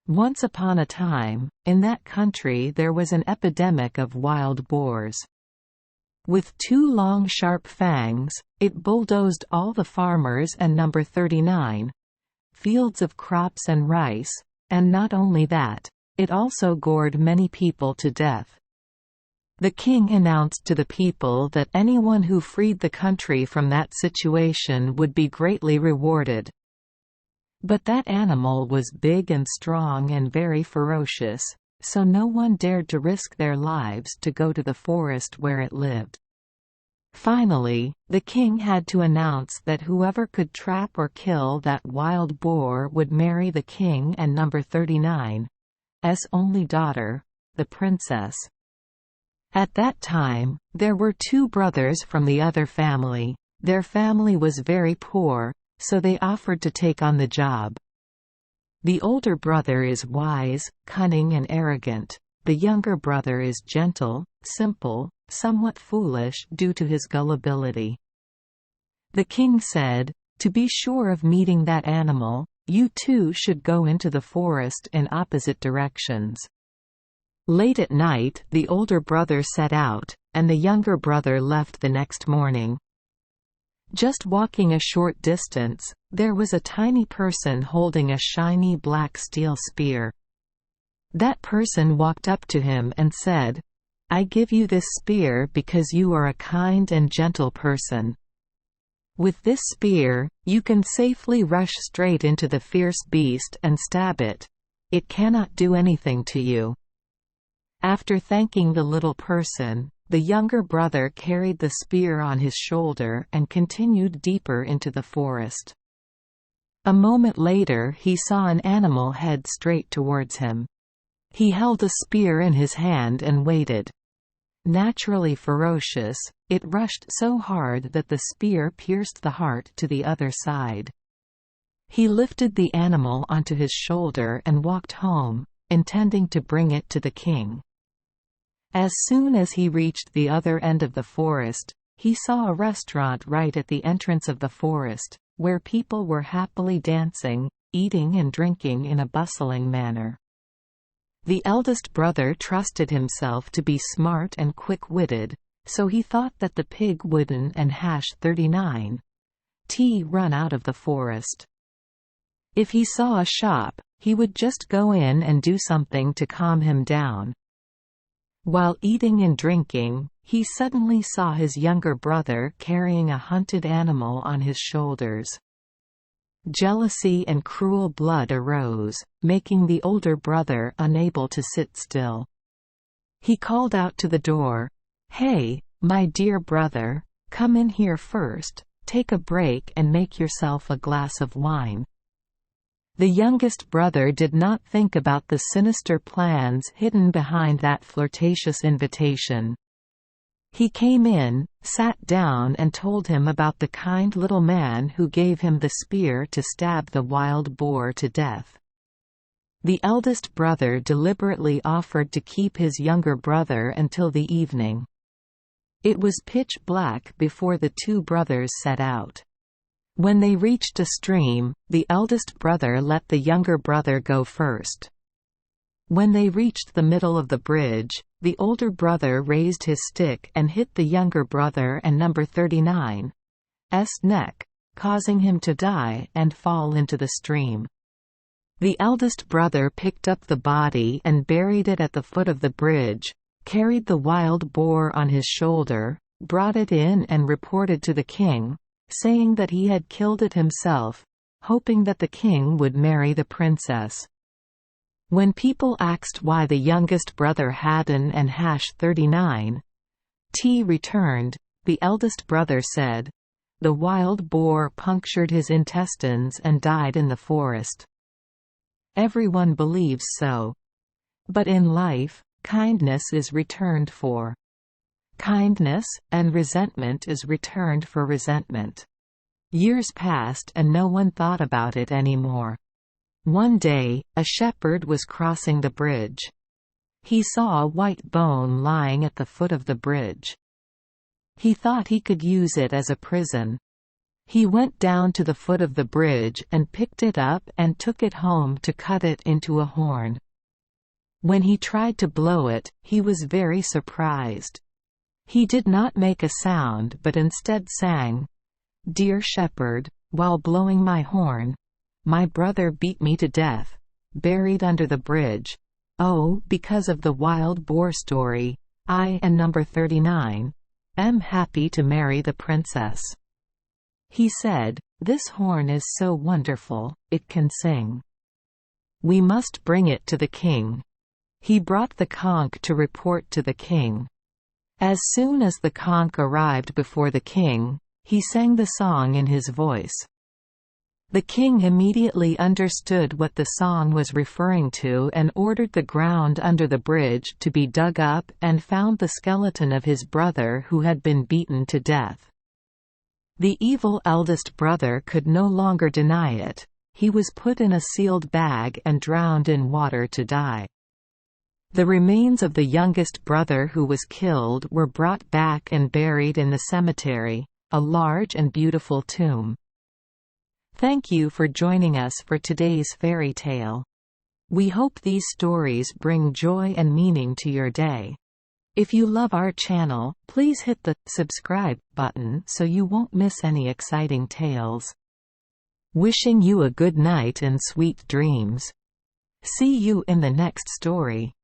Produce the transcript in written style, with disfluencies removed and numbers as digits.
Once upon a time, in that country there was an epidemic of wild boars. With two long sharp fangs, it bulldozed all the farmers and number 39 fields of crops and rice, and not only that, it also gored many people to death. The king announced to the people that anyone who freed the country from that situation would be greatly rewarded. But that animal was big and strong and very ferocious, so no one dared to risk their lives to go to the forest where it lived. Finally, the king had to announce that whoever could trap or kill that wild boar would marry the king and number 39's only daughter, the princess. At that time, there were two brothers from the other family. Their family was very poor, so they offered to take on the job. The older brother is wise, cunning and arrogant. The younger brother is gentle, simple, somewhat foolish due to his gullibility. The king said, "To be sure of meeting that animal, you two should go into the forest in opposite directions." Late at night, the older brother set out, and the younger brother left the next morning. Just walking a short distance, there was a tiny person holding a shiny black steel spear. That person walked up to him and said, "I give you this spear because you are a kind and gentle person. With this spear, you can safely rush straight into the fierce beast and stab it. It cannot do anything to you." After thanking the little person, the younger brother carried the spear on his shoulder and continued deeper into the forest. A moment later he saw an animal head straight towards him. He held a spear in his hand and waited. Naturally ferocious, it rushed so hard that the spear pierced the heart to the other side. He lifted the animal onto his shoulder and walked home, intending to bring it to the king. As soon as he reached the other end of the forest, he saw a restaurant right at the entrance of the forest, where people were happily dancing, eating and drinking in a bustling manner. The eldest brother trusted himself to be smart and quick-witted, so he thought that the pig wouldn't and hash 39 run out of the forest. If he saw a shop, he would just go in and do something to calm him down. While eating and drinking, he suddenly saw his younger brother carrying a hunted animal on his shoulders. Jealousy and cruel blood arose, making the older brother unable to sit still. He called out to the door, "Hey, my dear brother, come in here first, take a break and make yourself a glass of wine." The youngest brother did not think about the sinister plans hidden behind that flirtatious invitation. He came in, sat down and told him about the kind little man who gave him the spear to stab the wild boar to death. The eldest brother deliberately offered to keep his younger brother until the evening. It was pitch black before the two brothers set out. When they reached a stream, the eldest brother let the younger brother go first. When they reached the middle of the bridge, the older brother raised his stick and hit the younger brother and number 39's neck, causing him to die and fall into the stream. The eldest brother picked up the body and buried it at the foot of the bridge, carried the wild boar on his shoulder, brought it in and reported to the king, saying that he had killed it himself, hoping that the king would marry the princess. When people asked why the youngest brother hadn't and hash 39 returned, the eldest brother said, "The wild boar punctured his intestines and died in the forest." Everyone believes so. But in life, kindness is returned for kindness, and resentment is returned for resentment. Years passed and no one thought about it anymore. One day, a shepherd was crossing the bridge. He saw a white bone lying at the foot of the bridge. He thought he could use it as a prison. He went down to the foot of the bridge and picked it up and took it home to cut it into a horn. When he tried to blow it, he was very surprised. He did not make a sound but instead sang, "Dear shepherd, while blowing my horn, my brother beat me to death, buried under the bridge. Oh, because of the wild boar story, I and number 39 am happy to marry the princess." He said, "This horn is so wonderful, it can sing. We must bring it to the king." He brought the conch to report to the king. As soon as the conch arrived before the king, he sang the song in his voice. The king immediately understood what the song was referring to and ordered the ground under the bridge to be dug up and found the skeleton of his brother who had been beaten to death. The evil eldest brother could no longer deny it. He was put in a sealed bag and drowned in water to die. The remains of the youngest brother who was killed were brought back and buried in the cemetery, a large and beautiful tomb. Thank you for joining us for today's fairy tale. We hope these stories bring joy and meaning to your day. If you love our channel, please hit the subscribe button so you won't miss any exciting tales. Wishing you a good night and sweet dreams. See you in the next story.